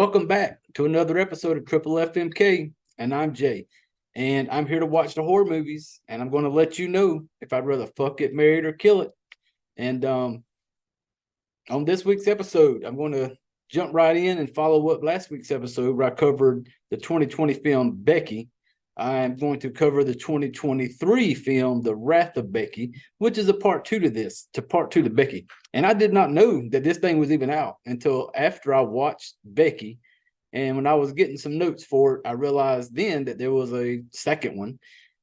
Welcome back to another episode of Triple FMK, and I'm Jay. And I'm here to watch the horror movies, and I'm going to let you know if I'd rather fuck, get married, or kill it. And on this week's episode, I'm going to jump right in and follow up last week's episode where I covered the 2020 film Becky. I'm going to cover the 2023 film The Wrath of Becky, which is a part two to Becky. And I did not know that this thing was even out until after I watched Becky. And when I was getting some notes for it, I realized then that there was a second one.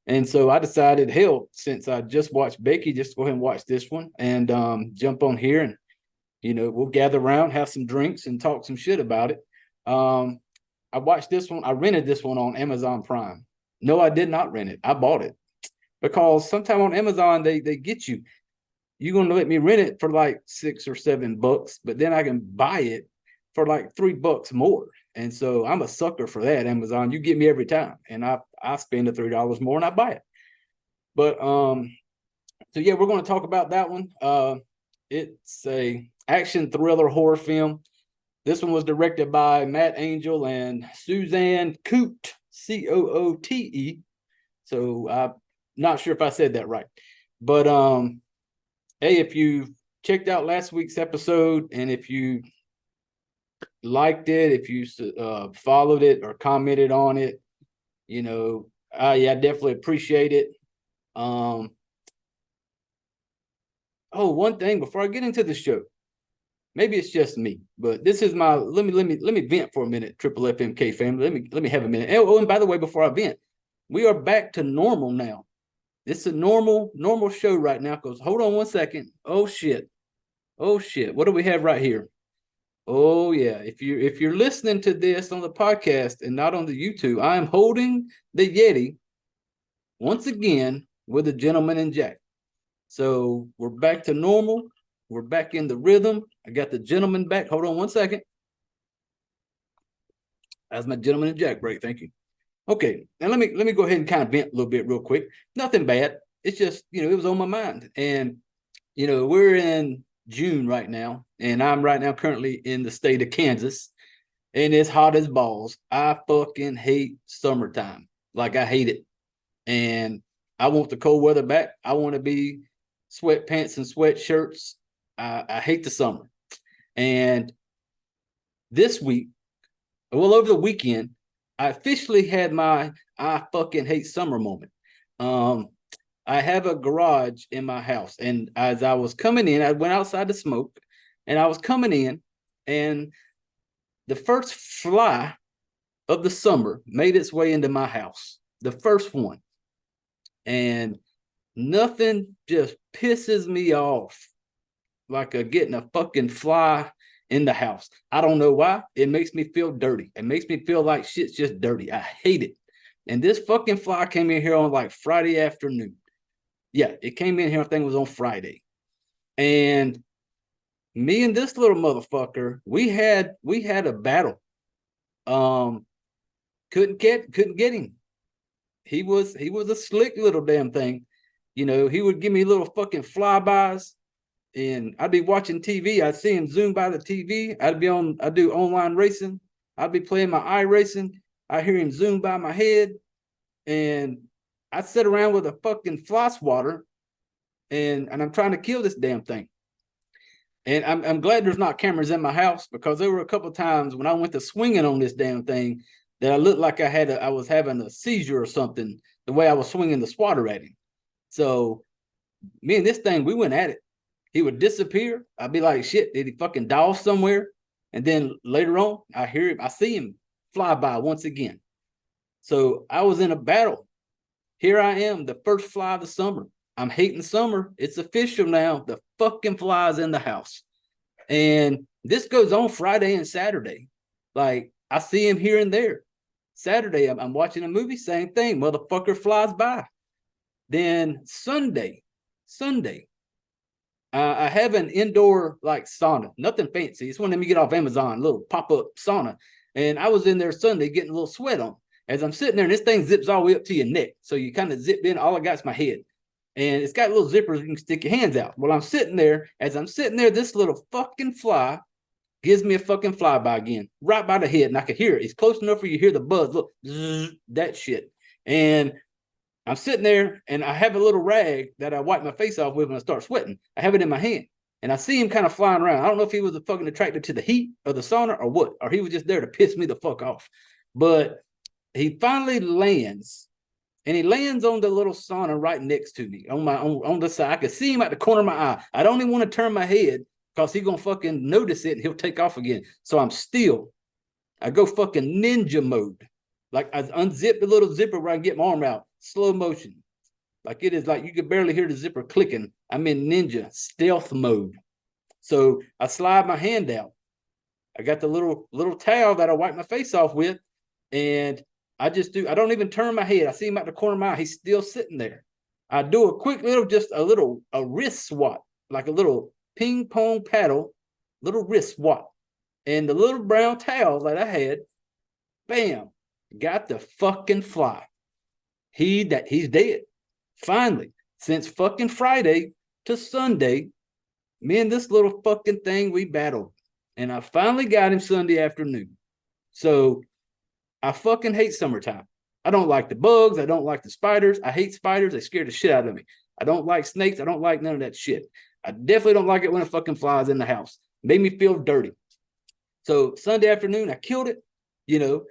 And so I decided, hell, since I just watched Becky, just go ahead and watch this one and jump on here and, we'll gather around, have some drinks and talk some shit about it. I watched this one. I rented this one on Amazon Prime. No, I did not rent it. I bought it because sometime on Amazon, they get you. You're going to let me rent it for like $6 or $7, but then I can buy it for like $3 more. And so I'm a sucker for that, Amazon. You get me every time. And I spend the $3 more and I buy it. But so yeah, we're going to talk about that one. It's a action thriller horror film. This one was directed by Matt Angel and Suzanne Coote, Coote. So I'm not sure if I said that right. But hey, if you checked out last week's episode and if you liked it, if you followed it or commented on it, I definitely appreciate it. Oh, one thing before I get into the show, maybe it's just me, but this is my let me vent for a minute, Triple FMK family. Let me have a minute. Oh, and by the way, before I vent, we are back to normal now. This is a normal show right now. Because hold on one second. Oh shit. What do we have right here? Oh yeah. If you're listening to this on the podcast and not on the YouTube, I am holding the Yeti once again with a gentleman and Jack. So we're back to normal. We're back in the rhythm. I got the gentleman back. Hold on one second. That's my gentleman and Jack break. Thank you. Okay, now let me go ahead and kind of vent a little bit real quick. Nothing bad. It's just, it was on my mind. And, we're in June right now, and I'm right now currently in the state of Kansas, and it's hot as balls. I fucking hate summertime. Like, I hate it. And I want the cold weather back. I want to be sweatpants and sweatshirts. I hate the summer. And this week, over the weekend, I officially had my I fucking hate summer moment. I have a garage in my house, and as I was coming in, I went outside to smoke, and I was coming in, and the first fly of the summer made its way into my house. The first one. And nothing just pisses me off like getting a fucking fly in the house. I don't know why. It makes me feel dirty. It makes me feel like shit's just dirty. I hate it. And this fucking fly came in here on like Friday afternoon. Yeah, it came in here, I think it was on Friday. And me and this little motherfucker, we had a battle. Couldn't get him. He was a slick little damn thing. He would give me little fucking flybys. And I'd be watching TV. I'd see him zoom by the TV. I do online racing. I'd be playing my iRacing. I hear him zoom by my head. And I sit around with a fucking fly swatter. And I'm trying to kill this damn thing. And I'm glad there's not cameras in my house, because there were a couple of times when I went to swinging on this damn thing that I looked like I was having a seizure or something, the way I was swinging the swatter at him. So me and this thing, we went at it. He would disappear. I'd be like, shit, did he fucking die off somewhere? And then later on, I see him fly by once again. So I was in a battle. Here I am, the first fly of the summer. I'm hating summer. It's official now. The fucking fly's in the house. And this goes on Friday and Saturday. Like, I see him here and there. Saturday, I'm watching a movie, same thing. Motherfucker flies by. Then Sunday, I have an indoor like sauna, nothing fancy. It's one of them you get off Amazon, little pop-up sauna. And I was in there Sunday getting a little sweat on. As I'm sitting there, and this thing zips all the way up to your neck. So you kind of zip in, all I got is my head. And it's got little zippers you can stick your hands out. Well, I'm sitting there, this little fucking fly gives me a fucking flyby again, right by the head, and I could hear it. It's close enough where you hear the buzz. Look, zzz, that shit. And I'm sitting there, and I have a little rag that I wipe my face off with when I start sweating. I have it in my hand, and I see him kind of flying around. I don't know if he was fucking attracted to the heat of the sauna or what, or he was just there to piss me the fuck off. But he finally lands, and he lands on the little sauna right next to me on the side. I can see him at the corner of my eye. I don't even want to turn my head because he's gonna fucking notice it and he'll take off again. So I'm still, I go fucking ninja mode. Like I unzip the little zipper where I get my arm out, slow motion. Like it is like you can barely hear the zipper clicking. I'm in ninja stealth mode. So I slide my hand out. I got the little towel that I wipe my face off with, and I don't even turn my head. I see him at the corner of my eye. He's still sitting there. I do a quick a wrist swat, like a little ping pong paddle, little wrist swat. And the little brown towel that I had, bam, got the fucking fly. He's dead. Finally, since fucking Friday to Sunday, me and this little fucking thing, we battled. And I finally got him Sunday afternoon. So I fucking hate summertime. I don't like the bugs. I don't like the spiders. I hate spiders. They scare the shit out of me. I don't like snakes. I don't like none of that shit. I definitely don't like it when a fucking flies in the house. Made me feel dirty. So Sunday afternoon, I killed it. You know,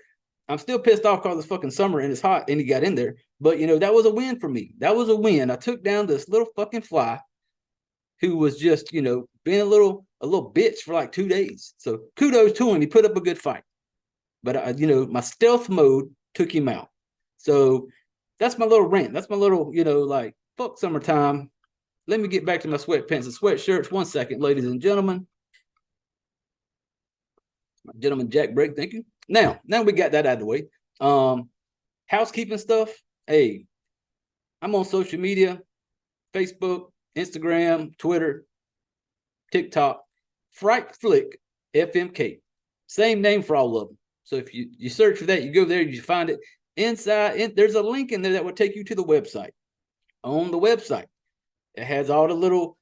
I'm still pissed off because it's fucking summer and it's hot and he got in there. But, you know, that was a win for me. That was a win. I took down this little fucking fly who was just, you know, being a little bitch for like 2 days. So kudos to him. He put up a good fight. But, you know, my stealth mode took him out. So that's my little rant. That's my little, you know, like, fuck summertime. Let me get back to my sweatpants and sweatshirts. 1 second, ladies and gentlemen. Gentleman Jack break, thank you. Now we got that out of the way. Housekeeping stuff. Hey, I'm on social media, Facebook, Instagram, Twitter, TikTok, Fright Flick FMK. Same name for all of them. So if you search for that, you go there, you find it. There's a link in there that will take you to the website. On the website, it has all the little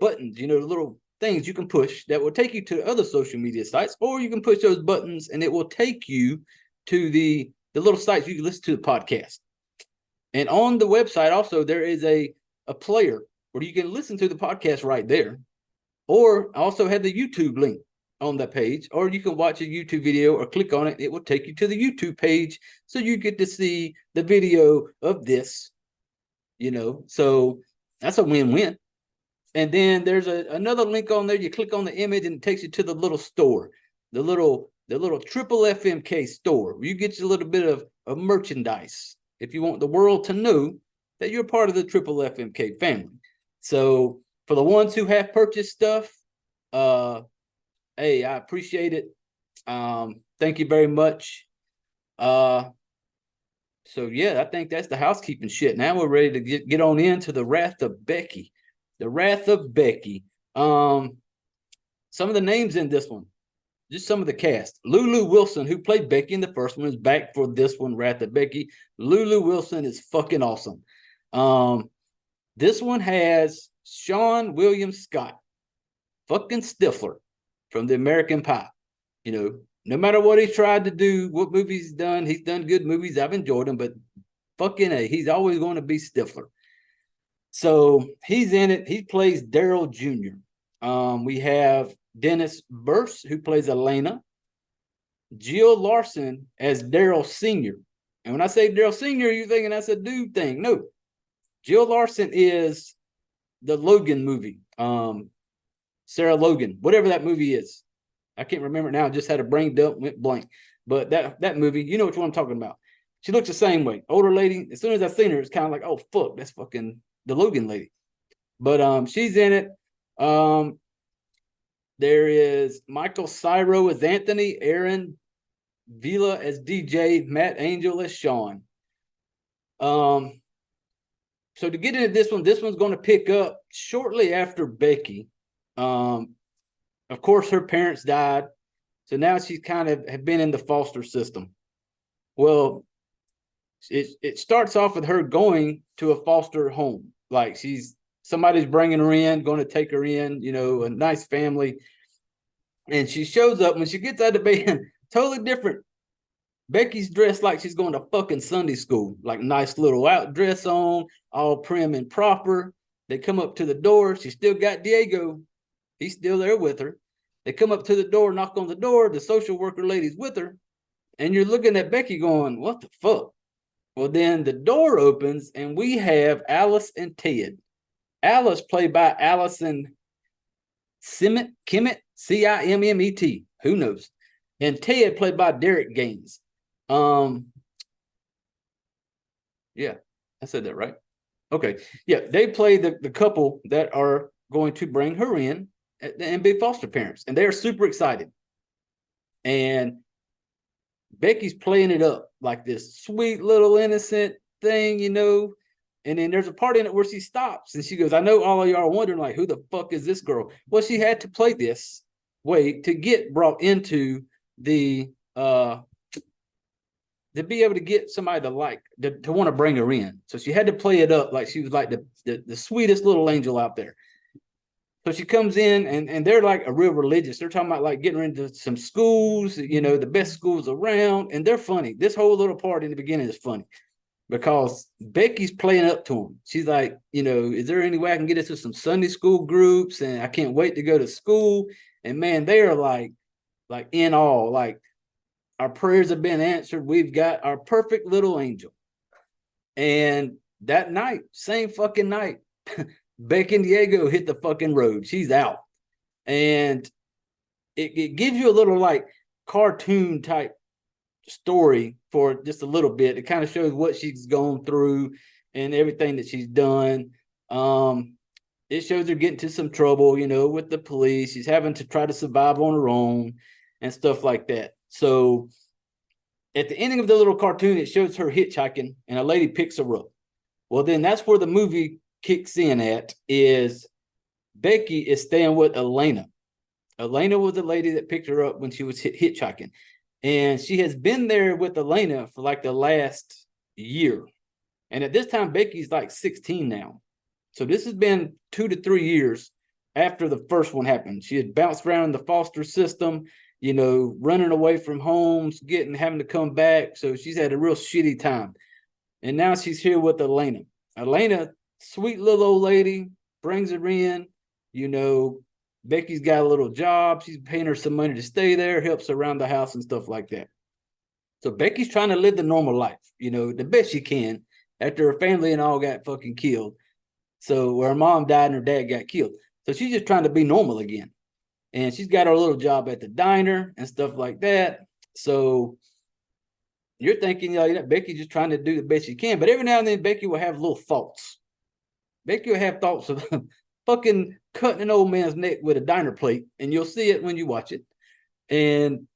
buttons, you know, the little things you can push that will take you to other social media sites, or you can push those buttons and it will take you to the little sites you can listen to the podcast. And on the website also, there is a player where you can listen to the podcast right there, or also have the YouTube link on that page, or you can watch a YouTube video or click on it. It will take you to the YouTube page. So you get to see the video of this, you know, so that's a win-win. And then there's another link on there. You click on the image and it takes you to the little store, the little triple FMK store, where you get you a little bit of merchandise if you want the world to know that you're part of the triple FMK family. So for the ones who have purchased stuff, hey, I appreciate it. Thank you very much. So yeah, I think that's the housekeeping shit. Now we're ready to get on into the Wrath of Becky. The Wrath of Becky. Some of the names in this one, just some of the cast. Lulu Wilson, who played Becky in the first one, is back for this one, Wrath of Becky. Lulu Wilson is fucking awesome. This one has Sean William Scott, fucking Stifler from the American Pie. You know, no matter what he's tried to do, what movies he's done good movies. I've enjoyed them, but fucking he's always going to be Stifler. So he's in it. He plays Daryl Jr. We have Dennis Burse, who plays Elena. Jill Larson as Daryl Sr. And when I say Daryl Sr., you're thinking that's a dude thing. No. Jill Larson is the Logan movie. Sarah Logan, whatever that movie is. I can't remember it now. I just had a brain dump, went blank. But that movie, you know which one I'm talking about. She looks the same way. Older lady. As soon as I seen her, it's kind of like, oh, fuck, that's fucking the Logan lady. But she's in it. There is Michael Ciro as Anthony, Aaron Vila as DJ, Matt Angel as Sean. So to get into this one's going to pick up shortly after Becky. Of course, her parents died. So now she's kind of have been in the foster system. Well, it starts off with her going to a foster home. Like somebody's bringing her in, going to take her in, you know, a nice family. And she shows up when she gets out of bed, totally different. Becky's dressed like she's going to fucking Sunday school, like nice little out dress on, all prim and proper. They come up to the door. She still got Diego. He's still there with her. They come up to the door, knock on the door. The social worker lady's with her. And you're looking at Becky going, what the fuck? Well, then the door opens and we have Alice and Ted. Alice played by Allison Kimmet, Cimmet. Who knows? And Ted played by Derek Gaines. Yeah, I said that right. Okay. Yeah, they play the couple that are going to bring her in and be foster parents. And they're super excited. And Becky's playing it up like this sweet little innocent thing, you know. And then there's a part in it where she stops and she goes, I know all of y'all are wondering, like, who the fuck is this girl? Well, she had to play this way to get brought into the to be able to get somebody to like to want to bring her in. So she had to play it up like she was like the sweetest little angel out there. So she comes in and they're like a real religious. They're talking about like getting her into some schools, you know, the best schools around, and they're funny. This whole little part in the beginning is funny because Becky's playing up to them. She's like, you know, is there any way I can get into some Sunday school groups? And I can't wait to go to school. And man, they are like in awe, like our prayers have been answered. We've got our perfect little angel. And that night, same fucking night, Becky and Diego hit the fucking road. She's out. And it gives you a little like cartoon type story for just a little bit. It kind of shows what she's gone through and everything that she's done. It shows her getting to some trouble, you know, with the police. She's having to try to survive on her own and stuff like that. So at the ending of the little cartoon, it shows her hitchhiking and a lady picks her up. Well, then that's where the movie kicks in at is Becky is staying with Elena. Elena was the lady that picked her up when she was hitchhiking. And she has been there with Elena for like the last year. And at this time, Becky's like 16 now. So this has been 2 to 3 years after the first one happened. She had bounced around in the foster system, you know, running away from homes, having to come back. So she's had a real shitty time. And now she's here with Elena. Elena, sweet little old lady, brings her in. You know, Becky's got a little job. She's paying her some money to stay there, helps her around the house and stuff like that. So Becky's trying to live the normal life, you know, the best she can after her family and all got fucking killed. So her mom died and her dad got killed. So she's just trying to be normal again. And she's got her little job at the diner and stuff like that. So you're thinking, you know, Becky's just trying to do the best she can. But every now and then, Becky will have little thoughts. Becky will have thoughts of fucking cutting an old man's neck with a diner plate. And you'll see it when you watch it. And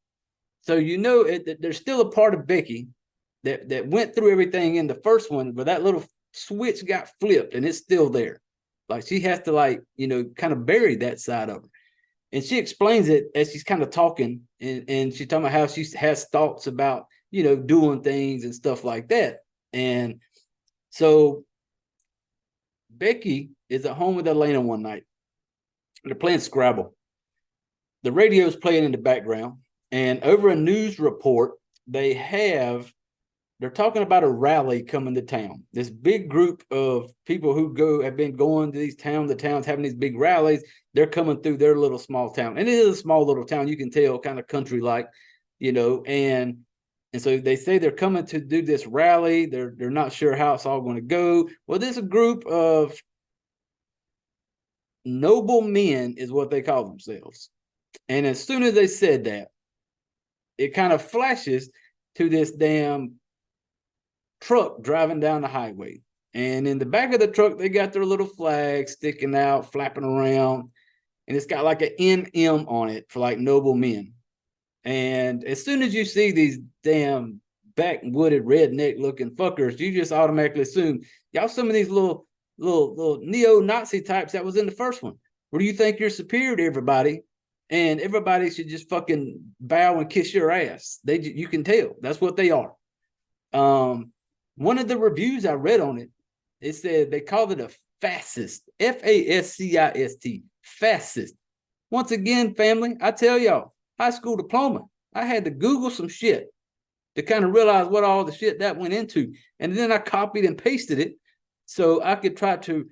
so you know there's still a part of Becky that went through everything in the first one, but that little switch got flipped and it's still there. Like she has to like, you know, kind of bury that side of her. And she explains it as she's kind of talking and she's talking about how she has thoughts about, you know, doing things and stuff like that. And so Becky is at home with Elena one night. They're playing Scrabble. The radio's playing in the background. And over a news report, they're talking about a rally coming to town. This big group of people who have been going to these towns, the towns having these big rallies. They're coming through their little small town. And it is a small little town, you can tell, kind of country-like, you know, and so they say they're coming to do this rally. They're not sure how it's all going to go. Well, there's a group of noble men is what they call themselves. And as soon as they said that, it kind of flashes to this damn truck driving down the highway. And in the back of the truck, they got their little flag sticking out, flapping around. And it's got like an NM on it for like noble men. And as soon as you see these damn backwooded redneck looking fuckers, you just automatically assume y'all some of these little neo-Nazi types that was in the first one. Where do you think you're superior to everybody? And everybody should just fucking bow and kiss your ass. You can tell that's what they are. One of the reviews I read on it, said they called it a fascist, Fascist. Once again, family, I tell y'all, high school diploma, I had to Google some shit to kind of realize what all the shit that went into. And then I copied and pasted it so I could try to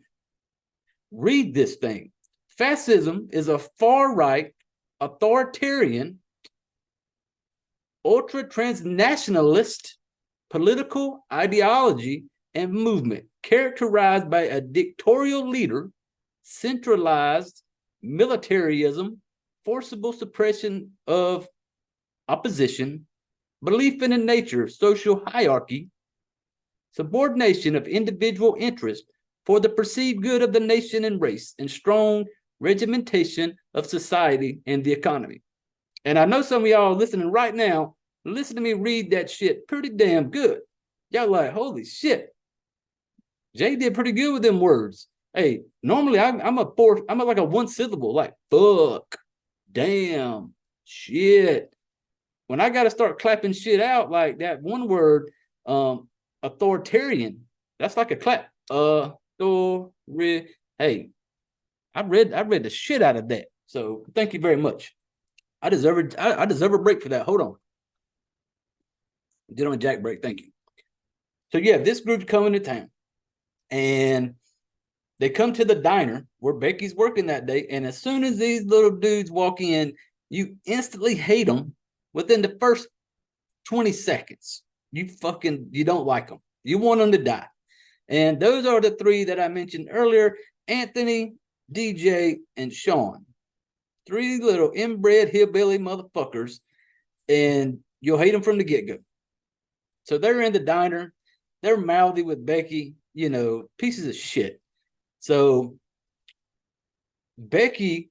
read this thing. Fascism is a far-right, authoritarian, ultra-transnationalist political ideology and movement characterized by a dictatorial leader, centralized militarism, forcible suppression of opposition, belief in the nature of social hierarchy, subordination of individual interest for the perceived good of the nation and race, and strong regimentation of society and the economy. And I know some of y'all listening right now, listen to me read that shit pretty damn good. Y'all like, holy shit. Jay did pretty good with them words. Hey, normally I'm like a one syllable, like fuck, damn, shit. When I got to start clapping shit out like that one word, authoritarian, that's like a clap. Hey, I read the shit out of that. So thank you very much. I deserve a break for that. Hold on. Did on a jack break. Thank you. So yeah, this group's coming to town, and they come to the diner where Becky's working that day. And as soon as these little dudes walk in, you instantly hate them within the first 20 seconds. You don't like them. You want them to die. And those are the three that I mentioned earlier: Anthony, DJ, and Sean. Three little inbred hillbilly motherfuckers, and you'll hate them from the get-go. So they're in the diner. They're mouthy with Becky, pieces of shit. So Becky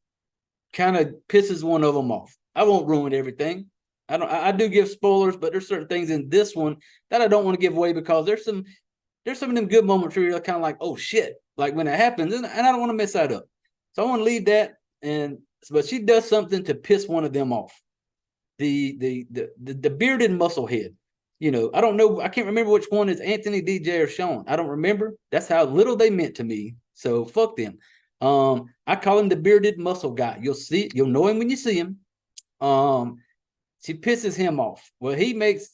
kind of pisses one of them off. I won't ruin everything. I do give spoilers, but there's certain things in this one that I don't want to give away because there's some of them good moments where you're kind of like, oh shit, like when it happens, and I don't want to mess that up. So I want to leave that. But she does something to piss one of them off. The bearded musclehead. I don't know. I can't remember which one is Anthony, DJ, or Sean. I don't remember. That's how little they meant to me. So fuck them. I call him the bearded muscle guy. You'll know him when you see him. She pisses him off. Well,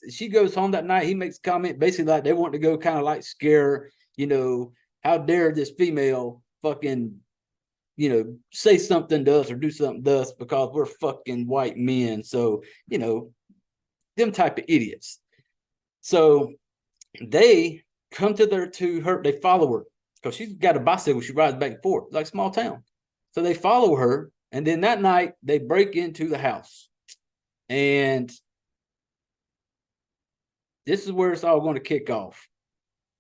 she goes home that night. He makes a comment basically like they want to go kind of like scare, how dare this female fucking, say something to us or do something to us because we're fucking white men. So, them type of idiots. So they come to her, they follow her because she's got a bicycle. She rides back and forth, like small town. So they follow her. And then that night they break into the house. And this is where it's all going to kick off.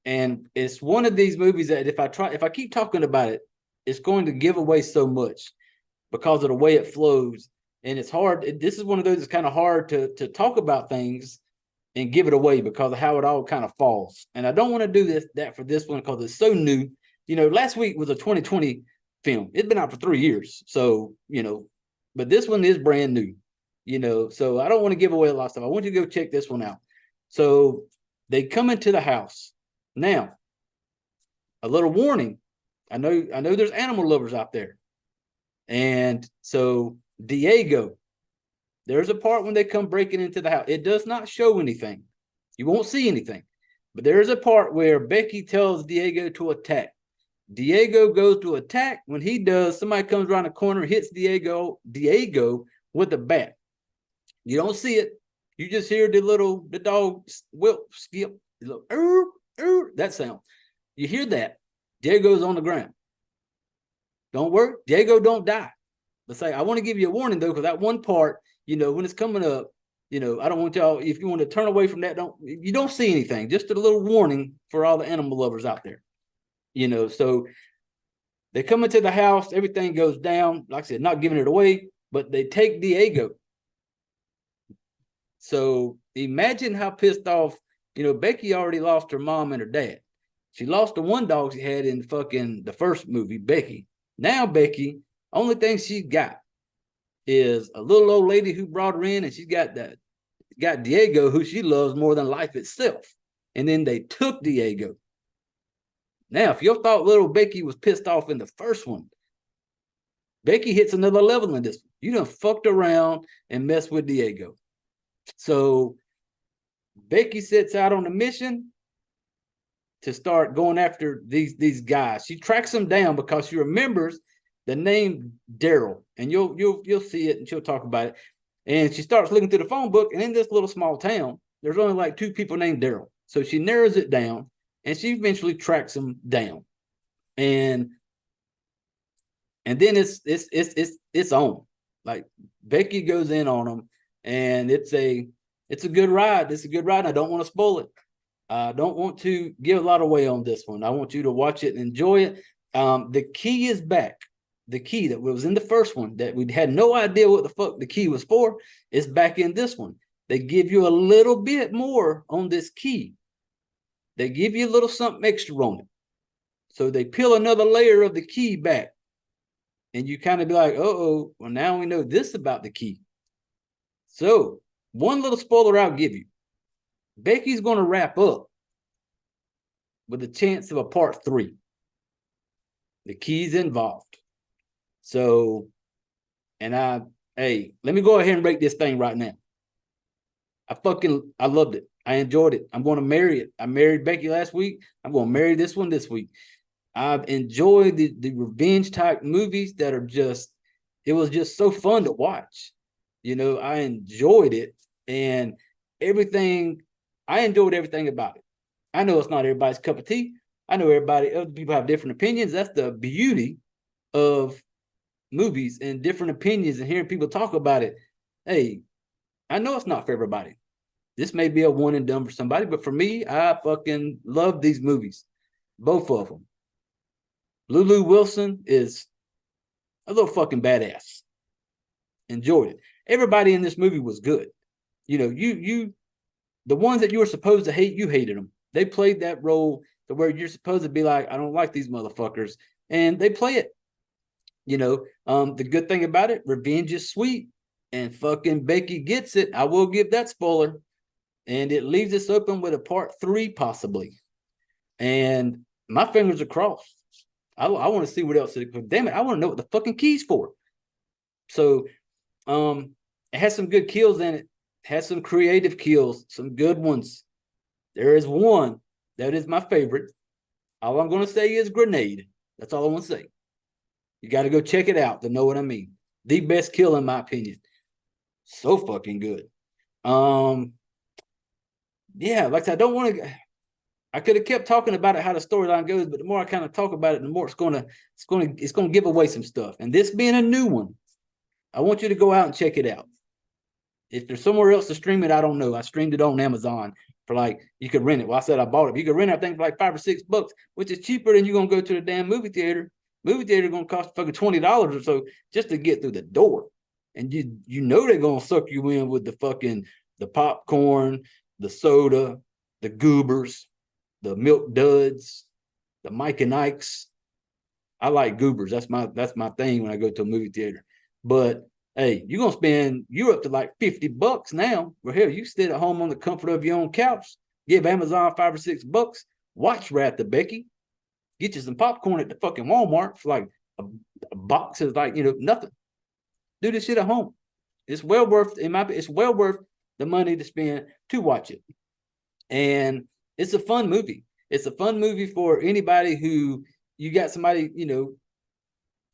And it's one of these movies that if I keep talking about it, it's going to give away so much because of the way it flows. And it's hard. This is one of those that's kind of hard to talk about things and give it away because of how it all kind of falls. And I don't want to do that for this one because it's so new. Last week was a 2020 film. It's been out for 3 years. So, but this one is brand new. So I don't want to give away a lot of stuff. I want you to go check this one out. So they come into the house. Now, a little warning. I know there's animal lovers out there. And so Diego, there's a part when they come breaking into the house. It does not show anything. You won't see anything. But there's a part where Becky tells Diego to attack. Diego goes to attack. When he does, somebody comes around the corner, hits Diego with a bat. You don't see it. You just hear the dog skip, that sound. You hear that. Diego's on the ground. Don't worry. Diego don't die. Let's say I want to give you a warning though, because that one part, when it's coming up, I don't want y'all, if you want to turn away from that, you don't see anything. Just a little warning for all the animal lovers out there. So they come into the house, everything goes down. Like I said, not giving it away, but they take Diego. So imagine how pissed off, Becky already lost her mom and her dad. She lost the one dog she had in fucking the first movie, Becky. Now Becky, only thing she's got is a little old lady who brought her in, and she's got Diego, who she loves more than life itself. And then they took Diego. Now, if you thought little Becky was pissed off in the first one, Becky hits another level in this. You done fucked around and messed with Diego. So Becky sets out on a mission to start going after these guys. She tracks them down because she remembers the name Daryl, and you'll see it and she'll talk about it. And she starts looking through the phone book, and in this little small town, there's only like 2 people named Daryl. So she narrows it down, and she eventually tracks them down. And then it's on. Like Becky goes in on them, and it's a good ride. It's a good ride. I don't want to spoil it. I don't want to give a lot away on this one. I want you to watch it and enjoy it. The key is back. The key that was in the first one that we had no idea what the fuck the key was for is back in this one. They give you a little bit more on this key. They give you a little something extra on it. So they peel another layer of the key back. And you kind of be like, uh-oh, well, now we know this about the key. So one little spoiler I'll give you. Becky's going to wrap up with a chance of a part 3. The key's involved. So, and hey, let me go ahead and break this thing right now. I loved it. I enjoyed it. I'm going to marry it. I married Becky last week. I'm going to marry this one this week. I've enjoyed the revenge type movies that are just, it was just so fun to watch. You know, I enjoyed it, and everything, I enjoyed everything about it. I know it's not everybody's cup of tea. I know other people have different opinions. That's the beauty of movies and different opinions and hearing people talk about it. Hey, I know it's not for everybody. This may be a one and done for somebody, but for me, I fucking love these movies. Both of them. Lulu Wilson is a little fucking badass. Enjoyed it. Everybody in this movie was good. You know, the ones that you were supposed to hate, you hated them. They played that role to where you're supposed to be like, I don't like these motherfuckers. And they play it. You know, the good thing about it, revenge is sweet. And fucking Becky gets it. I will give that spoiler. And it leaves us open with a part 3 possibly. And my fingers are crossed. I want to see what else. Damn it, I want to know what the fucking key's for. So, it has some good kills in it. It has some creative kills, some good ones. There is one that is my favorite. All I'm going to say is grenade. That's all I want to say. You got to go check it out to know what I mean. The best kill in my opinion. So fucking good. Yeah, like I said, I don't want to. I could have kept talking about it, how the storyline goes, but the more I kind of talk about it, the more it's gonna give away some stuff. And this being a new one, I want you to go out and check it out. If there's somewhere else to stream it, I don't know. I streamed it on Amazon for like, you could rent it. Well, I said I bought it. You could rent it, I think, for like $5 or $6, which is cheaper than you're gonna go to the damn movie theater. Movie theater gonna cost fucking $20 or so just to get through the door. And you know they're gonna suck you in with the popcorn, the soda, the goobers, the milk duds, the Mike and Ike's. I like goobers. That's my thing when I go to a movie theater. But hey, you're up to like $50 now. Well, hell, you sit at home on the comfort of your own couch, give Amazon $5 or $6, watch Wrath of Becky, get you some popcorn at the fucking Walmart for like a box is like, nothing. Do this shit at home. It's well worth the money to spend to watch it. And it's a fun movie. It's a fun movie for anybody who you got somebody,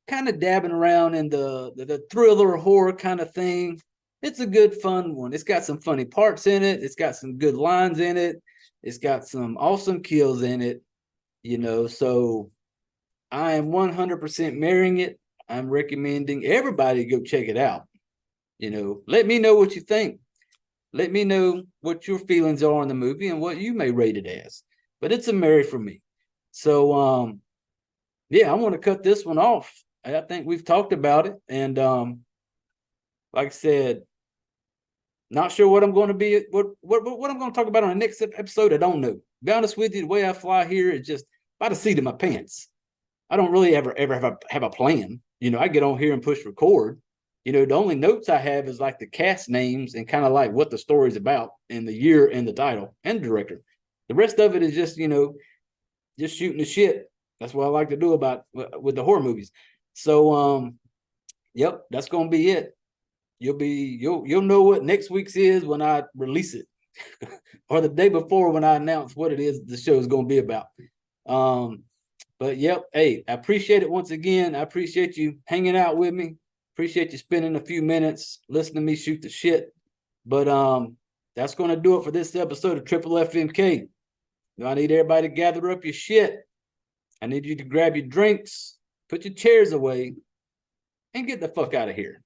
kind of dabbing around in the thriller horror kind of thing. It's a good, fun one. It's got some funny parts in it. It's got some good lines in it. It's got some awesome kills in it, so I am 100% marrying it. I'm recommending everybody go check it out. Let me know what you think. Let me know what your feelings are on the movie and what you may rate it as. But it's a marry for me. So, yeah, I want to cut this one off. I think we've talked about it. And like I said, not sure what I'm going to be, what I'm going to talk about on the next episode. I don't know. To be honest with you, the way I fly here is just by the seat of my pants. I don't really ever have a plan. I get on here and push record. The only notes I have is like the cast names and kind of like what the story's about and the year and the title and the director. The rest of it is just, just shooting the shit. That's what I like to do with the horror movies. So, Yep, that's gonna be it. You'll know what next week's is when I release it, or the day before when I announce what it is the show is gonna be about. But yep, hey, I appreciate it once again. I appreciate you hanging out with me. Appreciate you spending a few minutes listening to me shoot the shit. But that's gonna do it for this episode of Triple FMK. I need everybody to gather up your shit. I need you to grab your drinks, put your chairs away, and get the fuck out of here.